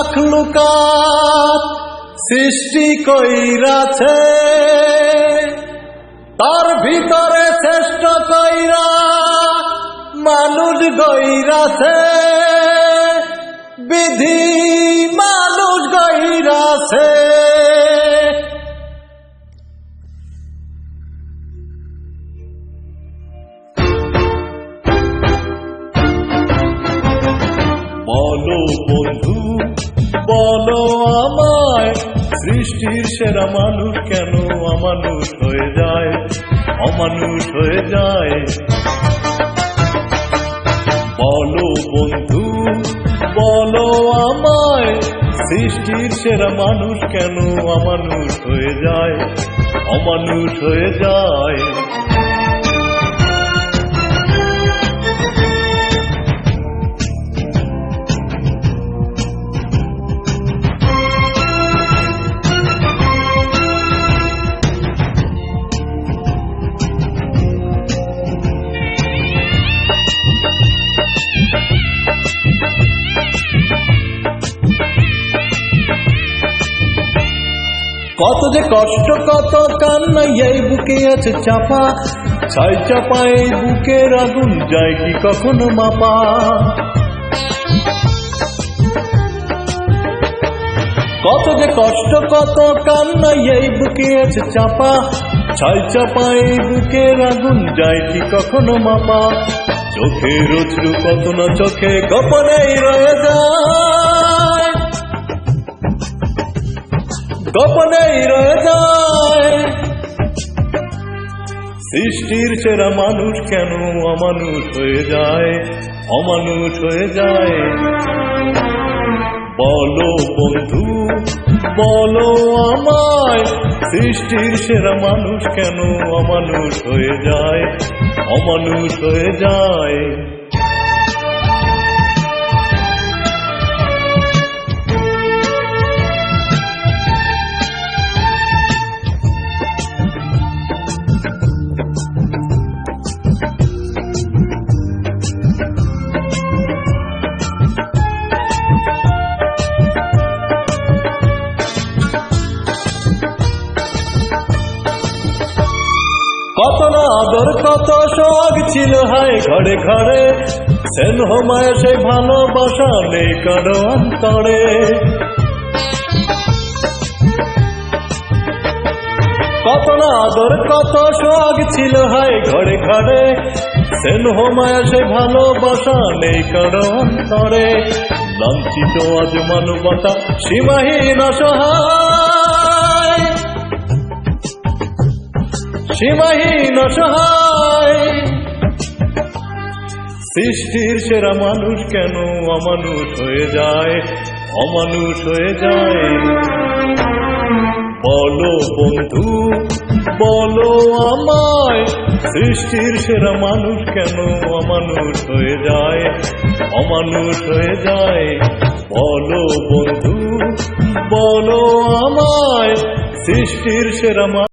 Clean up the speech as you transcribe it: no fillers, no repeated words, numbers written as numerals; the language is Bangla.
মাখলুকাত সৃষ্টি কইরাছে, তার ভিতরে শ্রেষ্ঠ কইরা মানুষ গইরাছে, বিধি মানুষ গইরাছে। বলো বন্ধু বলো আমায়, সৃষ্টির সেরা মানুষ কেন অমানুষ হয়ে যায়, অমানুষ হয়ে যায়। বলো বন্ধু বলো আমায়, সৃষ্টির সেরা মানুষ কেন অমানুষ হয়ে যায়, অমানুষ হয়ে যায়। কত যে কষ্ট কত কান্না এই বুকে আছে চাপা, ছাই চাপা এই বুকের আগুন যায় কি কখনো মাপা। কত যে কষ্ট কত কান্না এই বুকে আছে চাপা, ছাই চাপা এই বুকের আগুন যায় কি কখনো মাপা। চোখের অশ্রু কত না চোখে গোপনেই রয়ে যায়, গোপনেই রয়ে যায়। সৃষ্টির সেরা মানুষ কেন অমানুষ হয়ে যায়, অমানুষ হয়ে যায়। বলো বন্ধু বলো আমায়, সৃষ্টির সেরা মানুষ কেন অমানুষ হয়ে যায়, অমানুষ হয়ে যায়। কত না আদর কত সোহাগ ছিল হায় ঘরে ঘরে, স্নেহ মায়া সেই ভালোবাসা নেই কারো অন্তরে। কত না আদর কত সোহাগ ছিল হায় ঘরে ঘরে, স্নেহ মায়া সেই ভালোবাসা নেই কারো অন্তরে। লাঞ্ছিত আজ মানবতা সীমাহীন অসহায়, সীমাহীন অসহায়। সৃষ্টির সেরা মানুষ কেন অমানুষ হয়ে যায়, অমানুষ হয়ে যায়। বলো বন্ধু বলো আমায়, সৃষ্টির সেরা মানুষ কেন অমানুষ হয়ে যায়, অমানুষ হয়ে যায়। বলো বন্ধু বলো আমায়, সৃষ্টির সেরা